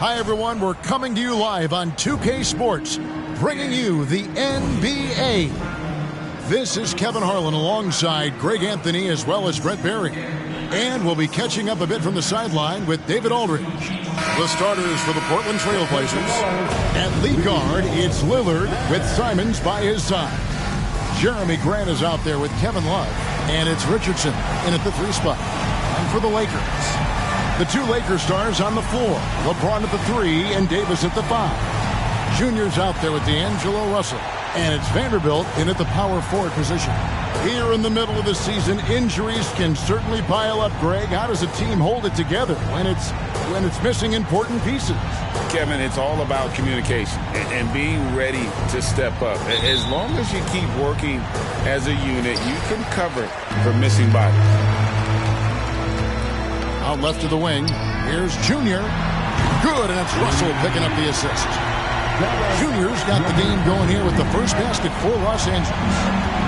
Hi, everyone. We're coming to you live on 2K Sports, bringing you the NBA. This is Kevin Harlan alongside Greg Anthony as well as Brett Berry. And we'll be catching up a bit from the sideline with David Aldridge. The starters for the Portland Trail Blazers. At lead guard, it's Lillard with Simons by his side. Jeremy Grant is out there with Kevin Love. And it's Richardson in at the 3 spot. And for the Lakers, the 2 Lakers stars on the floor. LeBron at the 3 and Davis at the 5. Junior's out there with D'Angelo Russell. And it's Vanderbilt in at the power forward position. Here in the middle of the season, injuries can certainly pile up, Greg. How does a team hold it together when it's missing important pieces? Kevin, it's all about communication and being ready to step up. As long as you keep working as a unit, you can cover for missing bodies. Out left of the wing, here's Junior. Good, and it's Russell picking up the assist. Junior's got the game going here with the first basket for Los Angeles.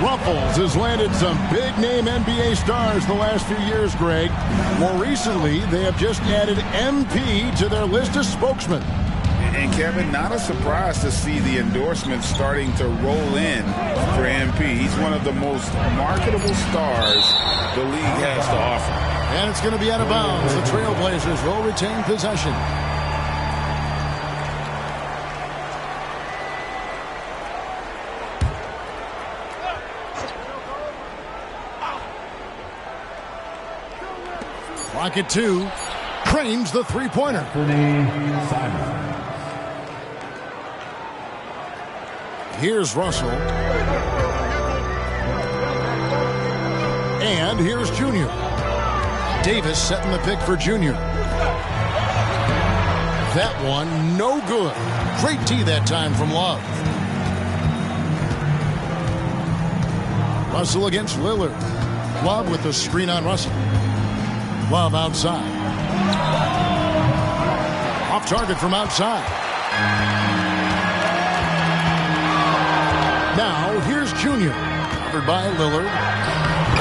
Ruffles has landed some big-name NBA stars the last few years, Greg. More recently, they have just added MP to their list of spokesmen. And, Kevin, not a surprise to see the endorsements starting to roll in for MP. He's one of the most marketable stars the league has to offer. And it's going to be out of bounds. The Trailblazers will retain possession. Clock at 2. Cranes the three-pointer. Here's Russell. And here's Junior. Davis setting the pick for Junior. That one, no good. Great D that time from Love. Russell against Lillard. Love with the screen on Russell. Love outside. Off target from outside. Now here's Junior. Covered by Lillard.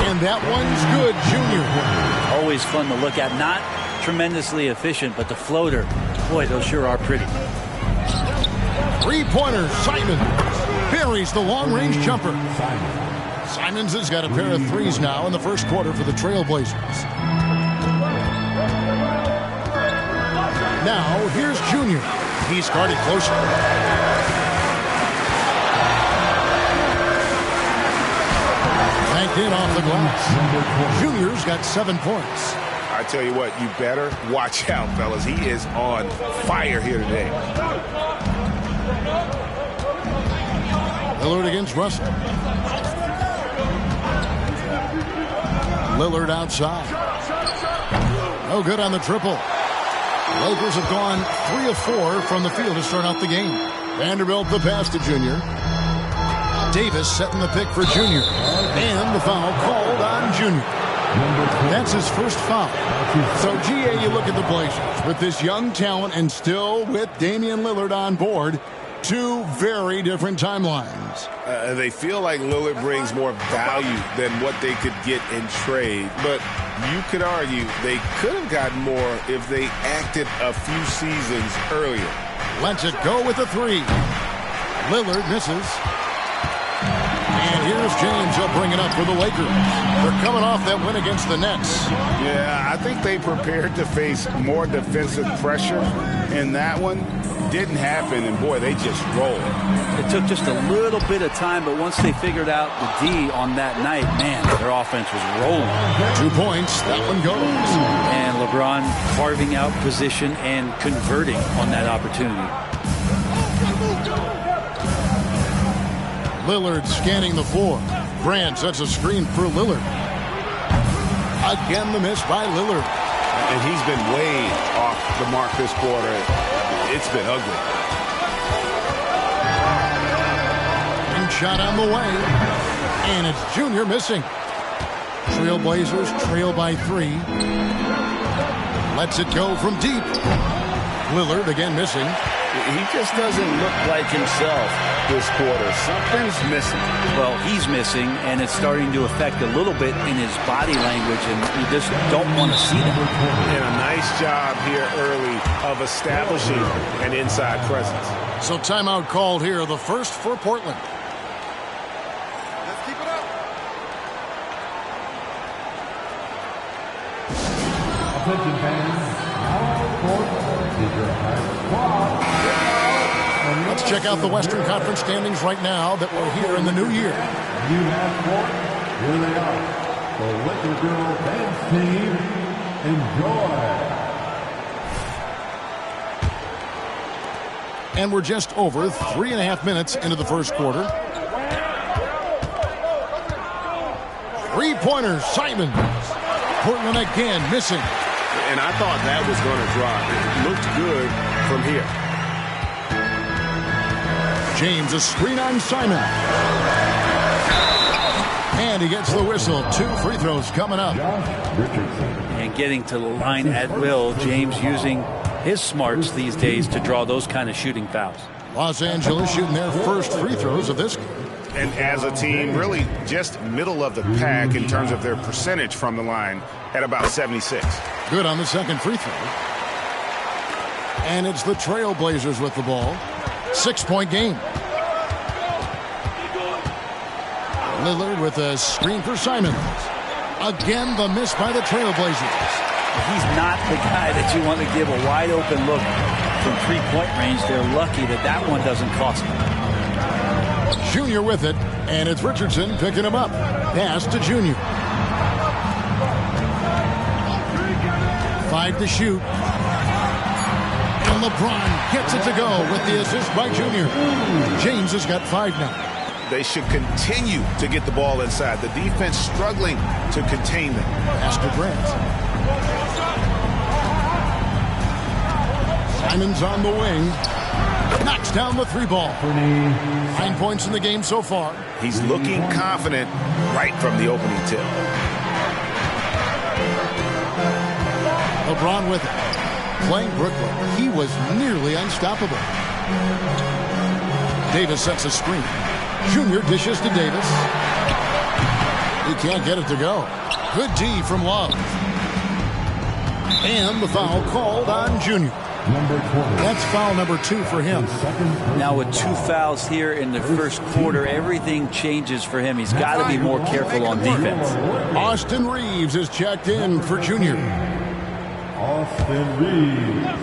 And that one's good, Junior. Always fun to look at. Not tremendously efficient, but the floater, boy, those sure are pretty. Three-pointer, Simons. Buries the long-range jumper. Simons has got a pair of threes now in the first quarter for the Trailblazers. Now, here's Junior. He's guarded closer. Banked in off the glass. Junior's got 7 points. I tell you what, you better watch out, fellas. He is on fire here today. Lillard against Russell. Lillard outside. No good on the triple. Lakers have gone 3 of 4 from the field to start out the game. Vanderbilt the pass to Junior. Davis setting the pick for Junior. And the foul called on Junior. That's his first foul. So, GA, you look at the Blazers with this young talent and still with Damian Lillard on board. 2 very different timelines. They feel like Lillard brings more value than what they could get in trade. But you could argue they could have gotten more if they acted a few seasons earlier. Lets it go with a 3. Lillard misses. And here's James. He'll bring it up for the Lakers. They're coming off that win against the Nets. Yeah, I think they prepared to face more defensive pressure in that one. Didn't happen, and boy, they just rolled. It took just a little bit of time, but once they figured out the D on that night, man, their offense was rolling. 2 points, that one goes. And LeBron carving out position and converting on that opportunity. Lillard scanning the floor. Grant sets a screen for Lillard. Again, the miss by Lillard. And he's been way off the mark this quarter. It's been ugly. And shot on the way. And it's Junior missing. Trailblazers trail by 3. Lets it go from deep. Lillard again missing. He just doesn't look like himself this quarter. Something's missing. Well, he's missing, and it's starting to affect a little bit in his body language, and you just don't want to see that. And a nice job here early of establishing an inside presence. So timeout called here, the first for Portland. Let's keep it up. Attention fans, now court is your high squad. Let's check out the Western Conference standings right now that we're here in the new year. You have court, here they are. The Liquor Girl dance team, enjoy. And we're just over 3.5 minutes into the first quarter. Three-pointers, Simon. Portland again missing. And I thought that was going to drop. It looked good from here. James, a screen on Simon. And he gets the whistle. 2 free throws coming up. And getting to the line at will, James using his smarts these days to draw those kind of shooting fouls. Los Angeles shooting their first free throws of this game. And as a team, really just middle of the pack in terms of their percentage from the line at about 76. Good on the second free throw. And it's the Trailblazers with the ball. 6-point game. Lillard with a screen for Simons. Again, the miss by the Trailblazers. He's not the guy that you want to give a wide open look from three-point range. They're lucky that that one doesn't cost them. Junior with it, and it's Richardson picking him up. Pass to Junior. 5 to shoot. And LeBron gets it to go with the assist by Junior. James has got 5 now. They should continue to get the ball inside. The defense struggling to contain them. Pass to Grant. Simon's on the wing. Knocks down the 3 ball. 9 points in the game so far. He's looking confident right from the opening tip. LeBron with it. Playing Brooklyn. He was nearly unstoppable. Davis sets a screen. Junior dishes to Davis. He can't get it to go. Good D from Love. And the foul called on Junior. That's foul number 2 for him. Now with 2 fouls here in the first quarter, everything changes for him. He's got to be more careful on defense. Austin Reeves is checked in for Junior. Austin Reeves.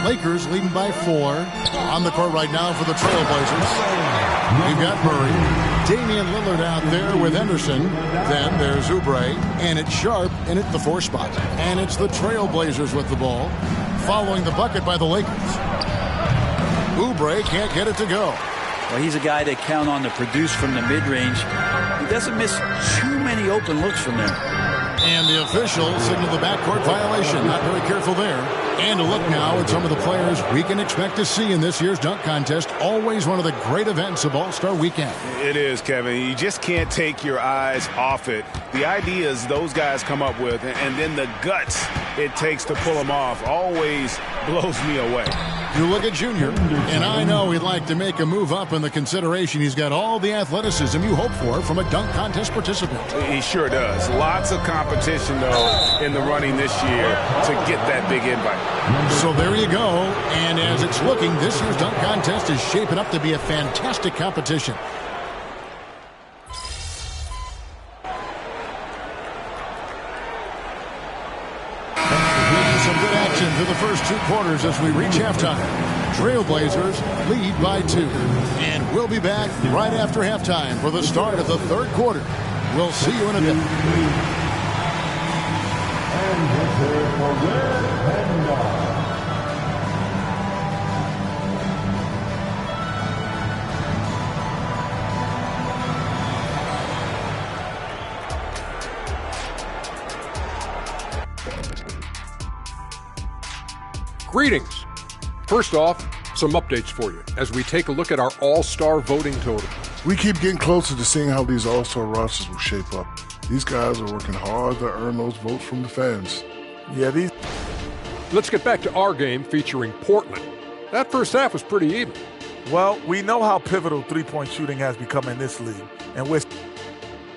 Lakers leading by 4. On the court right now for the Trailblazers. We've got Murray. Damian Lillard out there with Henderson. Then there's Oubre. And it's Sharp in at the 4 spot. And it's the Trailblazers with the ball. Following the bucket by the Lakers. Oubre can't get it to go. Well, he's a guy they count on to produce from the mid-range. He doesn't miss too many open looks from there. And the official signaled the backcourt violation. Not very careful there. And a look now at some of the players we can expect to see in this year's dunk contest. Always one of the great events of All-Star Weekend. It is, Kevin. You just can't take your eyes off it. The ideas those guys come up with, and then the guts it takes to pull them off, always blows me away. You look at Junior, and I know he'd like to make a move up in the consideration. He's got all the athleticism you hope for from a dunk contest participant. He sure does. Lots of competition, though, in the running this year to get that big invite. So there you go. And as it's looking, this year's dunk contest is shaping up to be a fantastic competition. Some good action through the first 2 quarters as we reach halftime. Trailblazers lead by 2. And we'll be back right after halftime for the start of the 3rd quarter. We'll see you in a bit. Greetings. First off, some updates for you as we take a look at our all-star voting total. We keep getting closer to seeing how these all-star rosters will shape up. These guys are working hard to earn those votes from the fans. Let's get back to our game featuring Portland. That first half was pretty even. Well, we know how pivotal three-point shooting has become in this league, and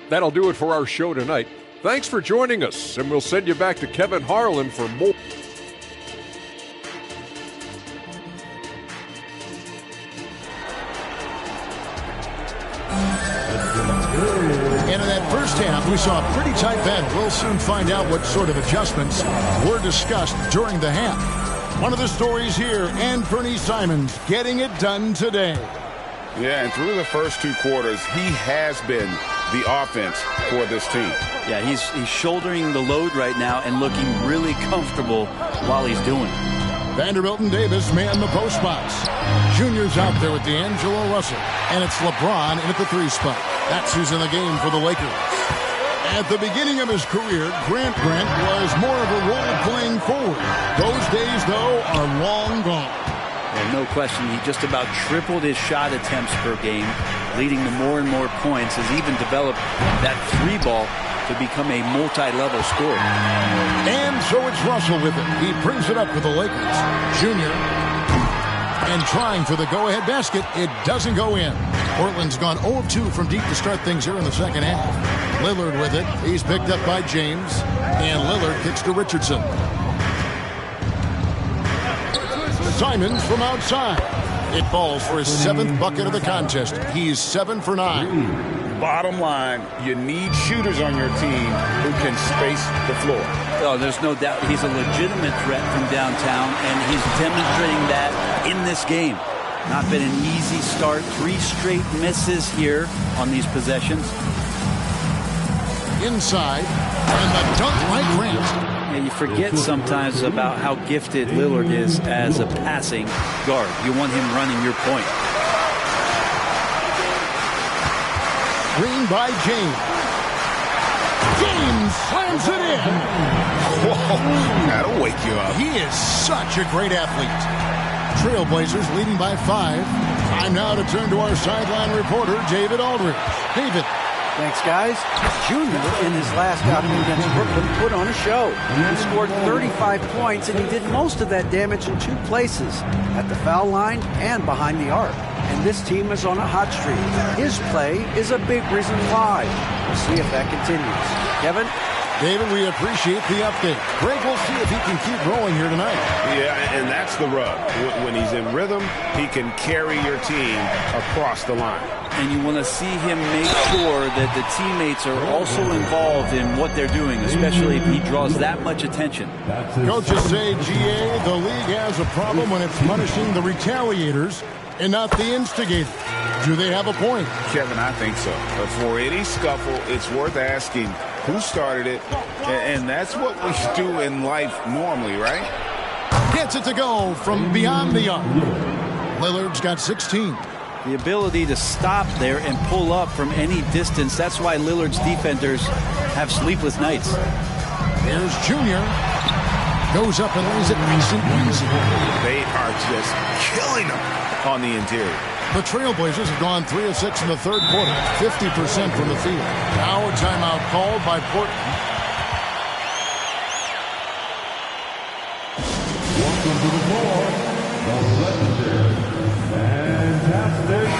That'll do it for our show tonight. Thanks for joining us, and we'll send you back to Kevin Harlan for more. And in that first half, we saw a pretty tight battle. We'll soon find out what sort of adjustments were discussed during the half. One of the stories here, Anthony Simons getting it done today. Yeah, and through the first two quarters, he has been the offense for this team. Yeah, he's shouldering the load right now and looking really comfortable while he's doing it. Vanderbilt and Davis man the post spots. Junior's out there with D'Angelo Russell. And it's LeBron in at the three spot. That's who's in the game for the Lakers. At the beginning of his career, Grant was more of a role-playing forward. Those days, though, are long gone. Yeah, no question. He just about tripled his shot attempts per game, leading to more and more points. Has even developed that three ball to become a multi-level scorer. And so it's Russell with it. He brings it up for the Lakers. Junior. And trying for the go-ahead basket. It doesn't go in. Portland's gone 0 of 2 from deep to start things here in the second half. Lillard with it. He's picked up by James. And Lillard kicks to Richardson. Simons from outside. It falls for his 7th bucket of the contest. He's 7 for 9. Bottom line, you need shooters on your team who can space the floor. Oh, there's no doubt he's a legitimate threat from downtown, and he's demonstrating that in this game. Not been an easy start. 3 straight misses here on these possessions. Inside, and the dunk by Grant. Yeah, you forget sometimes about how gifted Lillard is as a passing guard. You want him running your point. Green by James. James slams it in. Whoa, that'll wake you up. He is such a great athlete. Trailblazers leading by 5. Time now to turn to our sideline reporter, David Aldridge. David. Thanks, guys. Junior, in his last outing against Brooklyn, put on a show. He scored 35 points, and he did most of that damage in 2 places, at the foul line and behind the arc. And this team is on a hot streak. His play is a big reason why. We'll see if that continues. Kevin? David, we appreciate the update. Greg, we'll see if he can keep rolling here tonight. Yeah, and that's the rub. When he's in rhythm, he can carry your team across the line. And you want to see him make sure that the teammates are also involved in what they're doing, especially if he draws that much attention. Coaches say, GA, the league has a problem when it's punishing the retaliators and not the instigators. Do they have a point? Kevin, I think so. But for any scuffle, it's worth asking who started it, and that's what we do in life normally, right? Gets it to go from beyond the arc. Lillard's got 16. The ability to stop there and pull up from any distance, that's why Lillard's defenders have sleepless nights. Here's Junior. Goes up and lays it nice and easy. They are just killing them on the interior. The Trailblazers have gone 3 of 6 in the third quarter, 50% from the field. Now a timeout called by Portland. Welcome to the floor, the legendary, fantastic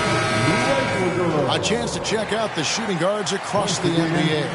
Lillard. A chance to check out the shooting guards across the NBA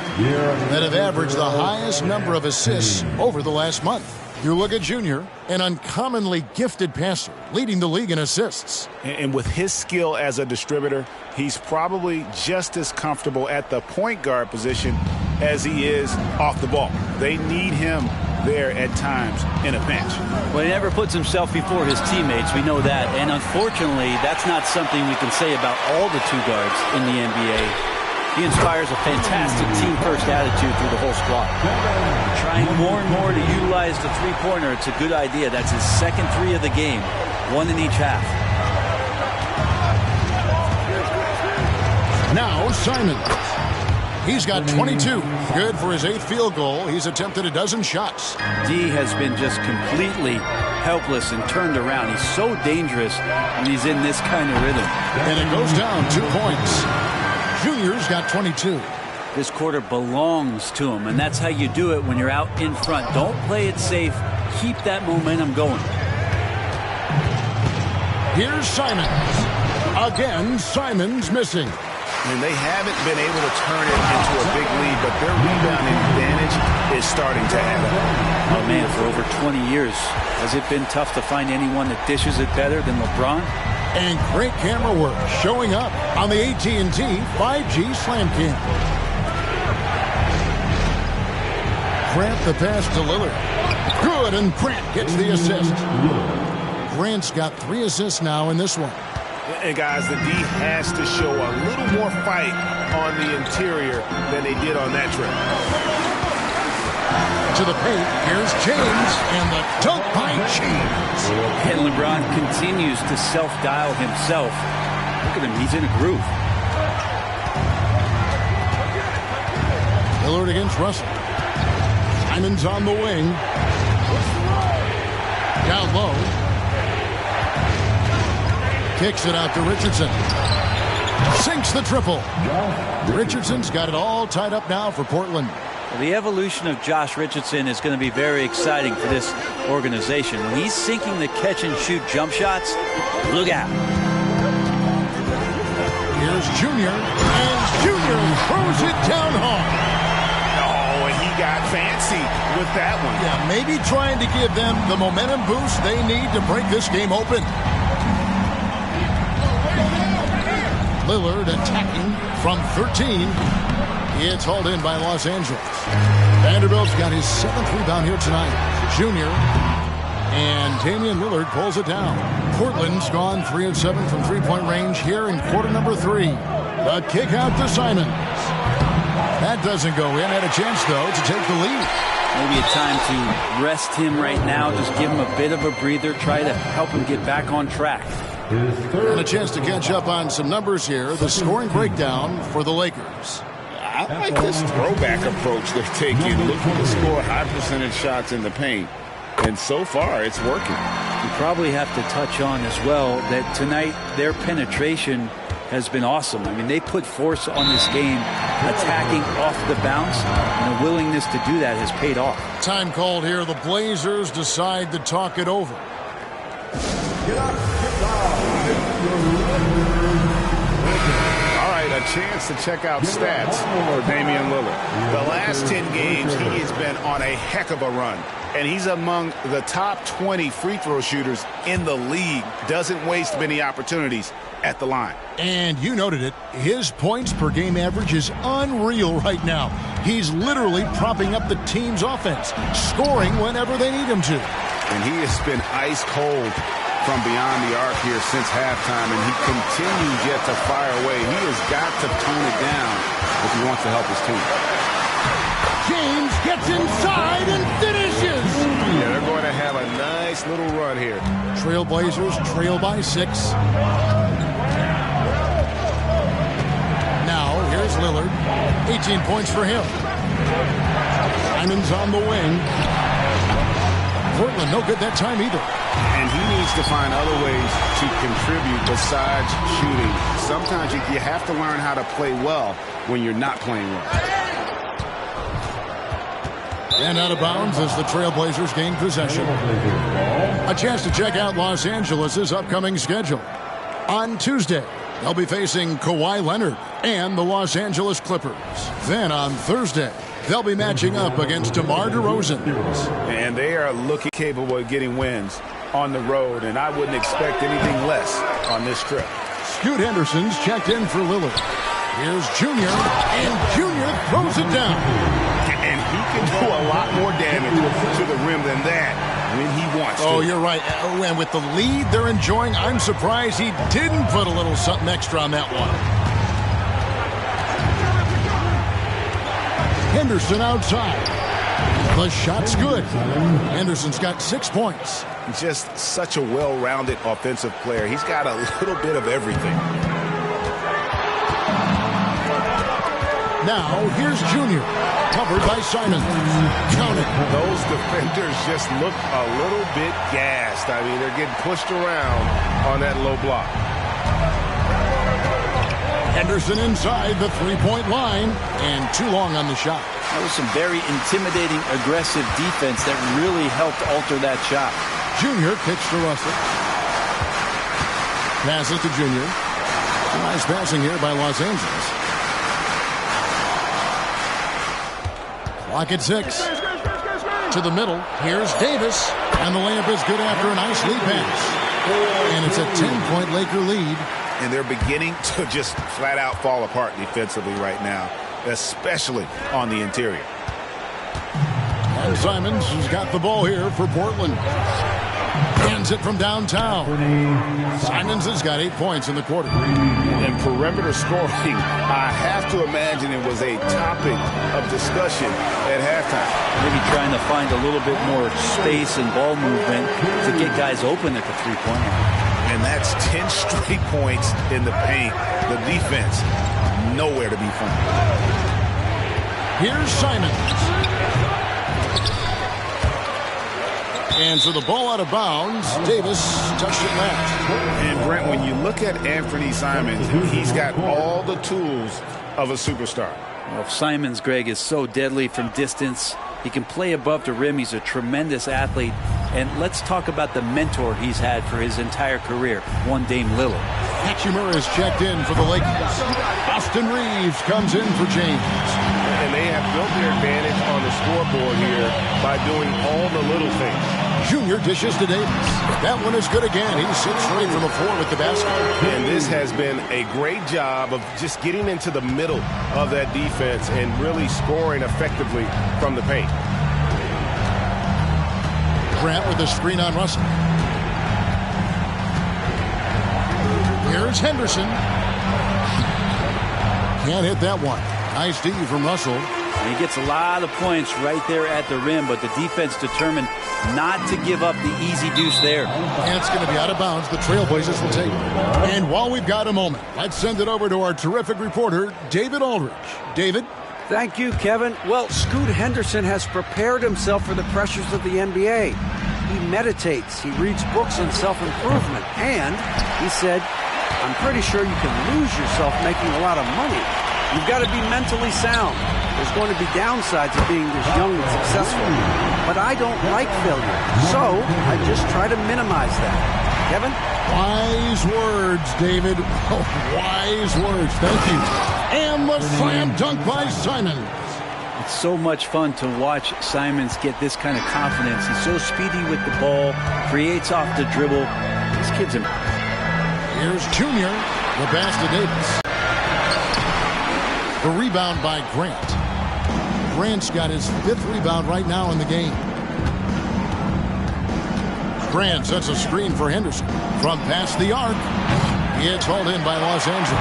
that have averaged the highest number of assists over the last month. You look at Junior, an uncommonly gifted passer, leading the league in assists. And with his skill as a distributor, he's probably just as comfortable at the point guard position as he is off the ball. They need him there at times in a pinch. Well, he never puts himself before his teammates. We know that. And unfortunately, that's not something we can say about all the 2 guards in the NBA. He inspires a fantastic team-first attitude through the whole squad. Trying more and more to utilize the three-pointer. It's a good idea. That's his second 3 of the game. 1 in each half. Now Simons. He's got 22. Good for his 8th field goal. He's attempted a dozen shots. D has been just completely helpless and turned around. He's so dangerous when he's in this kind of rhythm. And it goes down 2 points. Junior's got 22. This quarter belongs to him, and that's how you do it when you're out in front. Don't play it safe. Keep that momentum going. Here's Simons. Again, Simons missing. And they haven't been able to turn it into a big lead, but their rebounding advantage is starting to add up. Oh, man, for over 20 years, has it been tough to find anyone that dishes it better than LeBron? And great camera work showing up on the AT&T 5G Slam Cam. Grant the pass to Lillard. Good, and Grant gets the assist. Grant's got 3 assists now in this one. And guys, the D has to show a little more fight on the interior than they did on that trip. To the paint, here's James, and the dunk by James. And LeBron continues to self-dial himself. Look at him, he's in a groove. Lillard against Russell. Simons on the wing. Down low. Kicks it out to Richardson. Sinks the triple. Richardson's got it all tied up now for Portland. Well, the evolution of Josh Richardson is going to be very exciting for this organization. When he's sinking the catch-and-shoot jump shots, look out. Here's Junior, and Junior throws it down hard. Oh, and he got fancy with that one. Yeah, maybe trying to give them the momentum boost they need to break this game open. Lillard attacking from 13. It's hauled in by Los Angeles. Vanderbilt's got his 7th rebound here tonight. Junior. And Damian Lillard pulls it down. Portland's gone 3 of 7 from three-point range here in quarter number 3. The kick out to Simons. That doesn't go in. Had a chance, though, to take the lead. Maybe a time to rest him right now. Just give him a bit of a breather. Try to help him get back on track. And a chance to catch up on some numbers here. The scoring breakdown for the Lakers. I like this throwback approach they're taking, looking to score high percentage shots in the paint. And so far, it's working. You probably have to touch on as well that tonight their penetration has been awesome. I mean, they put force on this game, attacking off the bounce, and a willingness to do that has paid off. Time called here. The Blazers decide to talk it over. A chance to check out stats for Damian Lillard. The last 10 games, he has been on a heck of a run. And he's among the top 20 free throw shooters in the league. Doesn't waste many opportunities at the line. And you noted it. His points per game average is unreal right now. He's literally propping up the team's offense, scoring whenever they need him to. And he has been ice cold from beyond the arc here since halftime, and he continues yet to fire away. He has got to tone it down if he wants to help his team. James gets inside and finishes. Yeah, they're going to have a nice little run here. Trailblazers trail by 6. Now, here's Lillard. 18 points for him. Simons on the wing. Portland no good that time either. And he needs to find other ways to contribute besides shooting. Sometimes you have to learn how to play well when you're not playing well. And out of bounds as the Trailblazers gain possession. A chance to check out Los Angeles' upcoming schedule. On Tuesday, they'll be facing Kawhi Leonard and the Los Angeles Clippers. Then on Thursday, they'll be matching up against DeMar DeRozan. And they are looking capable of getting wins on the road, and I wouldn't expect anything less on this trip. Scoot Henderson's checked in for Lillard. Here's Junior, and Junior throws it down. And he can do a lot more damage to the rim than that when he wants to. Oh, you're right. And with the lead they're enjoying, I'm surprised he didn't put a little something extra on that one. Henderson outside. The shot's good. Henderson's got 6 points. Just such a well-rounded offensive player. He's got a little bit of everything. Now, here's Junior. Covered by Simons. Counted. Those defenders just look a little bit gassed. I mean, they're getting pushed around on that low block. Henderson inside the three-point line. And too long on the shot. That was some very intimidating, aggressive defense that really helped alter that shot. Junior kicks to Russell. Passes to Junior. Nice passing here by Los Angeles. Clock at 6. To the middle. Here's Davis. And the layup is good after a nice lead pass. And it's a 10-point Laker lead. And they're beginning to just flat out fall apart defensively right now, especially on the interior. And Simons has got the ball here for Portland. Hands it from downtown. Simons has got 8 points in the quarter. And perimeter scoring, I have to imagine it was a topic of discussion at halftime. Maybe trying to find a little bit more space and ball movement to get guys open at the three-point line. And that's 10 straight points in the paint. The defense, nowhere to be found. Here's Simons. And so the ball out of bounds. Davis touched it left. And Brent, when you look at Anthony Simons, he's got all the tools of a superstar. Well, Simons, Greg, is so deadly from distance. He can play above the rim. He's a tremendous athlete. And let's talk about the mentor he's had for his entire career, one Dame Lillard. Hachimura is checked in for the Lakers. Austin Reeves comes in for James. And they have built their advantage on the scoreboard here by doing all the little things. Junior dishes to Davis. That one is good again. He sits straight from the floor with the basket. And this has been a great job of just getting into the middle of that defense and really scoring effectively from the paint. Grant with the screen on Russell. Here's Henderson. Can't hit that one. Nice D from Russell. And he gets a lot of points right there at the rim, but the defense determined not to give up the easy deuce there. And it's going to be out of bounds. The Trailblazers will take it. And while we've got a moment, let's send it over to our terrific reporter, David Aldridge. David? Thank you, Kevin. Well, Scoot Henderson has prepared himself for the pressures of the NBA. He meditates, he reads books on self-improvement, and he said, I'm pretty sure you can lose yourself making a lot of money. You've got to be mentally sound. There's going to be downsides of being this young and successful. But I don't like failure, so I just try to minimize that. Kevin? Wise words, David. Oh, wise words. Thank you. And the slam dunk by Simons. It's so much fun to watch Simons get this kind of confidence. He's so speedy with the ball, creates off the dribble. This kid's a... Here's Junior. The pass to Davis. The rebound by Grant. Grant's got his 5th rebound right now in the game. Grant sets a screen for Henderson. From past the arc. It's hauled in by Los Angeles.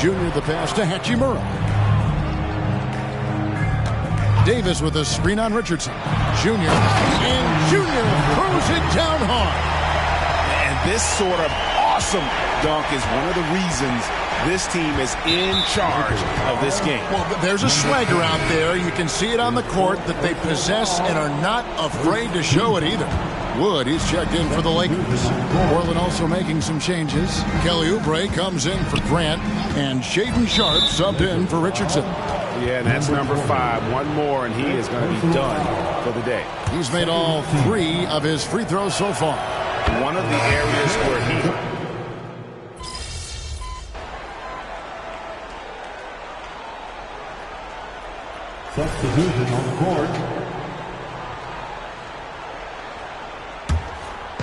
Junior the pass to Hachimura. Davis with a screen on Richardson. Junior. And Junior throws it down hard. And this sort of awesome dunk is one of the reasons this team is in charge of this game. Well, there's a swagger out there. You can see it on the court that they possess and are not afraid to show it either. Wood, he's checked in for the Lakers. Portland also making some changes. Kelly Oubre comes in for Grant, and Shaedon Sharpe subbed in for Richardson. Yeah, and that's number 5. One more, and he is going to be done for the day. He's made all 3 of his free throws so far. One of the areas where he... Substitution on the court.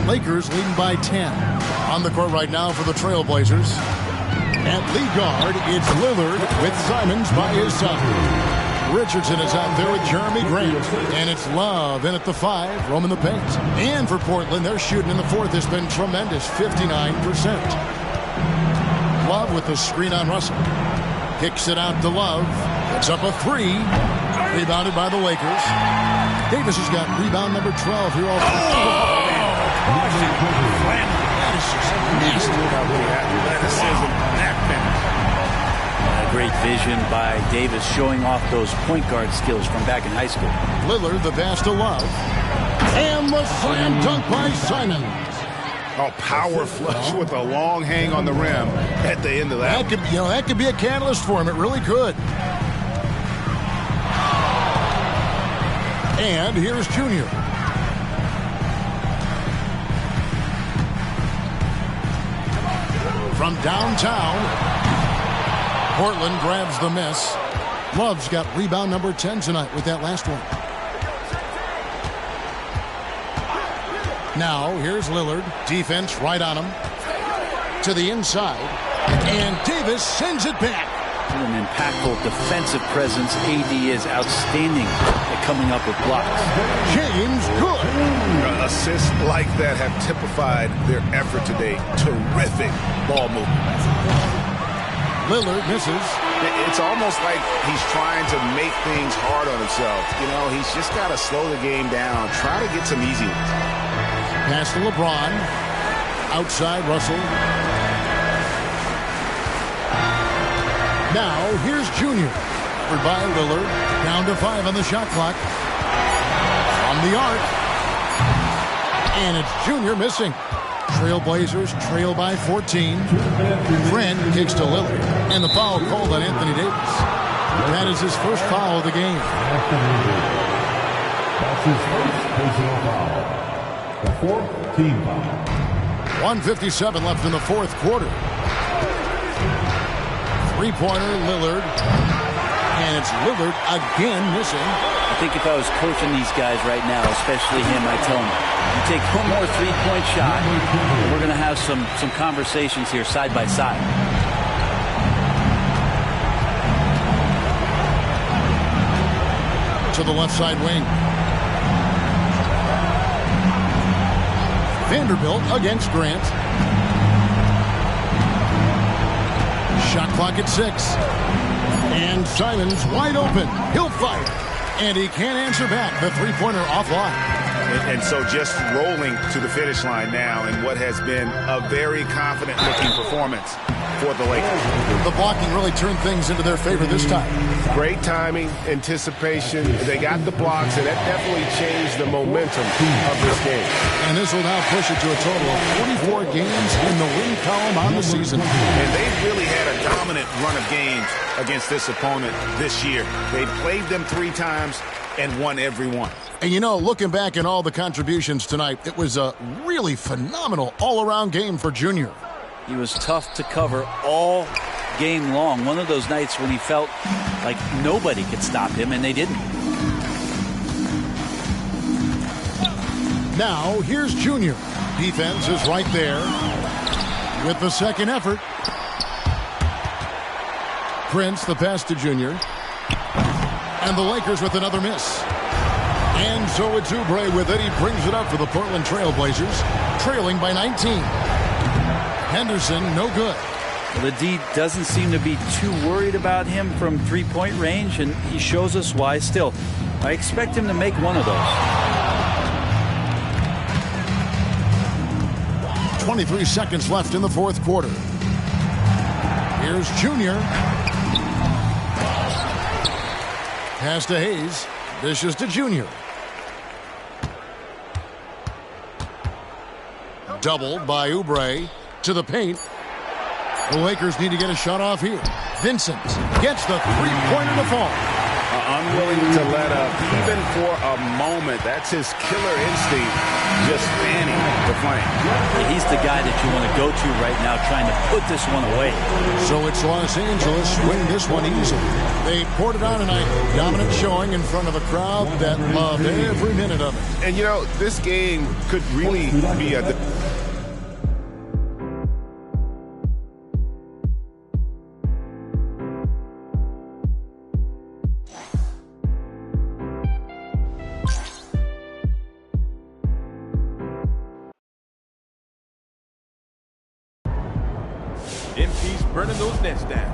Lakers leading by 10. On the court right now for the Trailblazers. At lead guard, it's Lillard with Simons by his side. Richardson is out there with Jeremy Grant. And it's Love in at the 5, roaming the paint. And for Portland, their shooting in the 4th has been tremendous, 59%. Love with the screen on Russell. Kicks it out to Love. Puts up a 3. Rebounded by the Lakers. Davis has got rebound number 12 here. That is just nasty. Athleticism on that finish. A great vision by Davis, showing off those point guard skills from back in high school. Lillard, the pass to Love. And the slam dunk by Simons. Oh, power flush with a long hang on the rim at the end of that. That could be a catalyst for him. It really could. And here's Junior. From downtown, Portland grabs the miss. Love's got rebound number 10 tonight with that last one. Now, here's Lillard. Defense right on him. To the inside. And Davis sends it back. What an impactful defensive presence. AD is outstanding at coming up with blocks. James good. Assists like that have typified their effort today. Terrific ball movement. Lillard misses. It's almost like he's trying to make things hard on himself. He's just got to slow the game down. Try to get some easy ones. Pass to LeBron. Outside Russell. Now, here's Junior. Covered by Lillard. Down to 5 on the shot clock. On the arc. And it's Junior missing. Trailblazers trail by 14. Grant kicks to Lillard. And the foul called on Anthony Davis. That is his first foul of the game. That's his first personal foul. The fourth team foul. 1:57 left in the fourth quarter. Three-pointer, Lillard. And it's Lillard again missing. I think if I was coaching these guys right now, especially him, I tell him, you take one more three-point shot, and we're going to have some conversations here side by side. To the left side wing. Vanderbilt against Grant. Shot clock at 6. And Simons wide open. He'll fire. And he can't answer back. The three-pointer offline. And so just rolling to the finish line now in what has been a very confident-looking performance for the Lakers. The blocking really turned things into their favor this time. Great timing, anticipation. They got the blocks, and that definitely changed the momentum of this game. And this will now push it to a total of 44 games in the win column on the season. And they've really had a dominant run of games against this opponent this year. They've played them 3 times and won every one. And looking back at all the contributions tonight, it was a really phenomenal all-around game for Junior. He was tough to cover all game long. One of those nights when he felt like nobody could stop him, and they didn't. Now, here's Junior. Defense is right there with the second effort. Prince, the pass to Junior. And the Lakers with another miss. And so it's Oubre with it. He brings it up for the Portland Trailblazers, trailing by 19. Henderson, no good. Well, the D doesn't seem to be too worried about him from three-point range, and he shows us why still. I expect him to make one of those. 23 seconds left in the fourth quarter. Here's Junior. Pass to Hayes. Dishes to Junior. Doubled by Oubre. To the paint. The Lakers need to get a shot off here. Vincent gets the three-pointer to fall. Unwilling to let up, even for a moment. That's his killer instinct, just fanning the flame. He's the guy that you want to go to right now, trying to put this one away. So it's Los Angeles win this one easily. They poured it on tonight. Dominant showing in front of a crowd that loved every minute of it. And this game could really be a... MP's burning those nets down.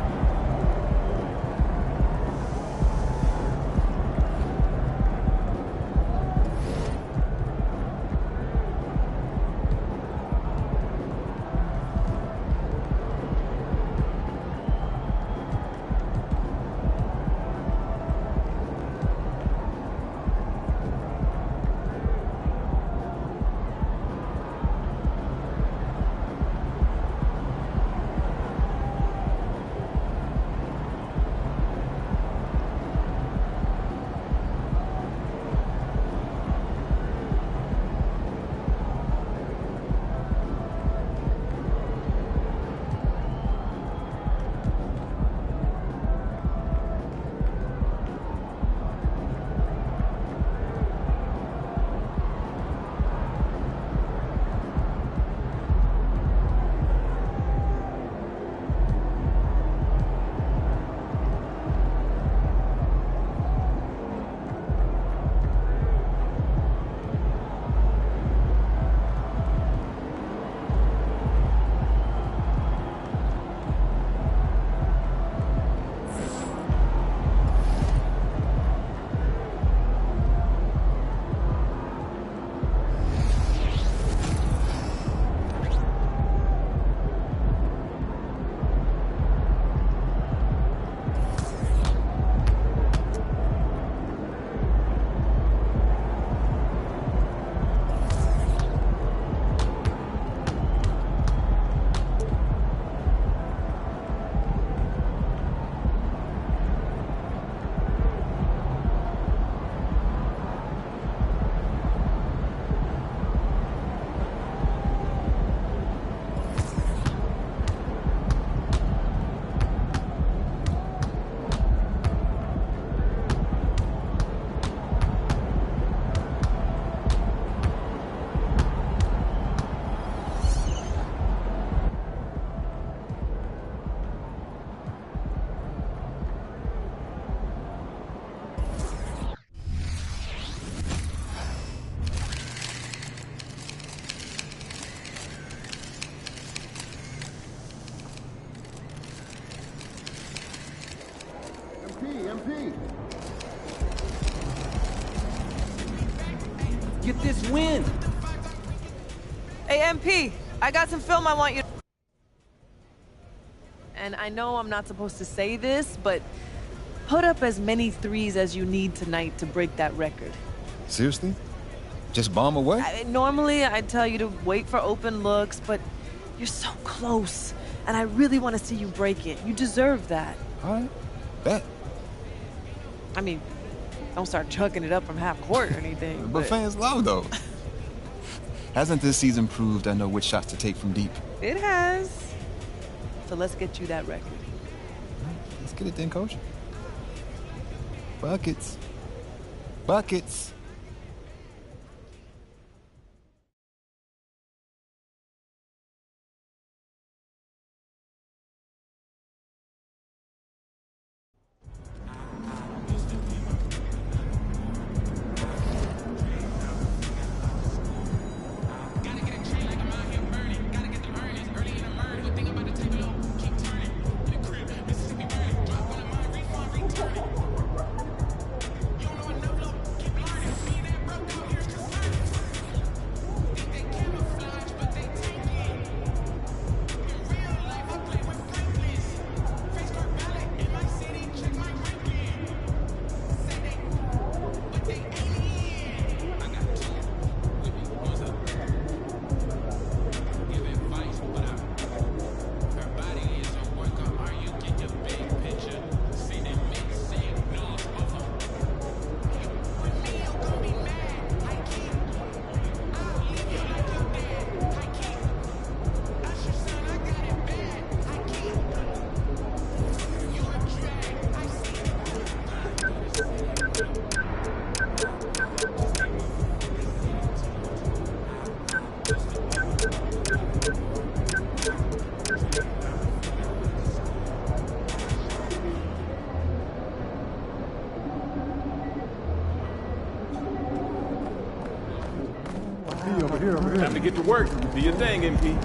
MP. Get this win. Hey, MP, I got some film I want you to... And I know I'm not supposed to say this, but put up as many threes as you need tonight to break that record. Seriously? Just bomb away? Normally, I'd tell you to wait for open looks, but you're so close. And I really want to see you break it. You deserve that. All right. Bet. I mean, don't start chucking it up from half court or anything. But fans love, though. Hasn't this season proved I know which shots to take from deep? It has. So let's get you that record. Let's get it then, Coach. Buckets. Buckets. Time to get to work. Do your thing, MP.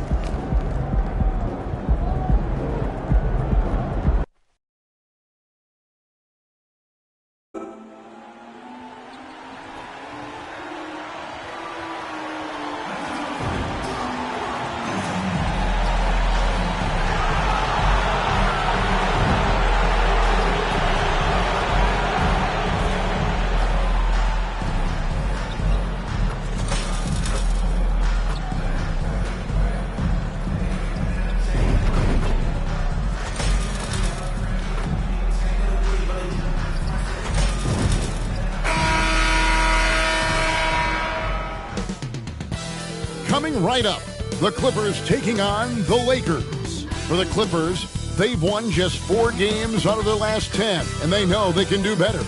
Coming right up, the Clippers taking on the Lakers. For the Clippers, they've won just 4 games out of their last 10, and they know they can do better.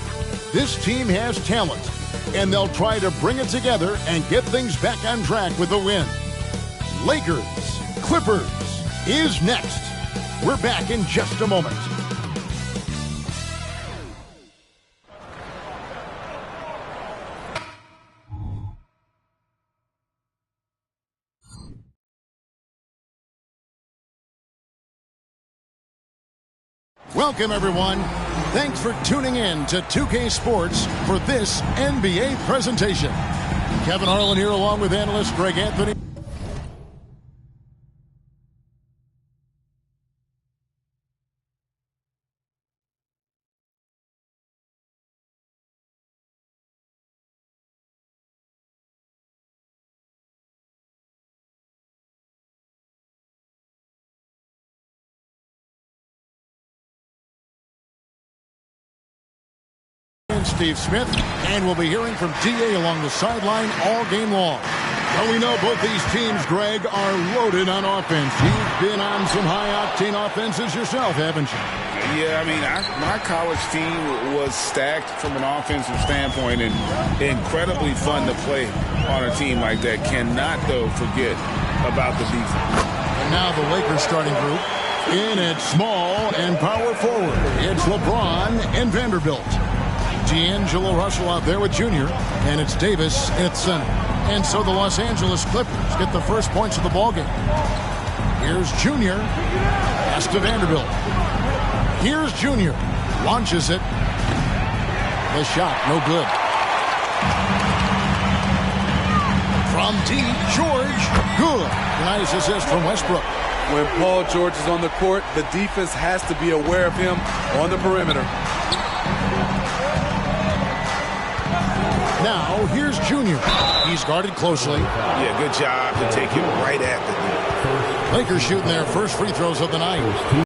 This team has talent, and they'll try to bring it together and get things back on track with a win. Lakers, Clippers is next. We're back in just a moment. Welcome, everyone. Thanks for tuning in to 2K Sports for this NBA presentation. Kevin Harlan here along with analyst Greg Anthony. Steve Smith, and we'll be hearing from DA along the sideline all game long. Well, we know both these teams, Greg, are loaded on offense. You've been on some high-octane offenses yourself, haven't you? Yeah, I mean, my college team was stacked from an offensive standpoint and incredibly fun to play on a team like that. Cannot, though, forget about the defense. And now the Lakers starting group. In at small and power forward, it's LeBron and Vanderbilt. D'Angelo Russell out there with Junior, and it's Davis at center. And so the Los Angeles Clippers get the first points of the ballgame. Here's Junior. Pass to Vanderbilt. Here's Junior. Launches it. The shot, no good. From deep, George, good. Nice assist from Westbrook. When Paul George is on the court, the defense has to be aware of him on the perimeter. Now, here's Junior. He's guarded closely. Yeah, good job to take him right at the net. Lakers shooting their first free throws of the night.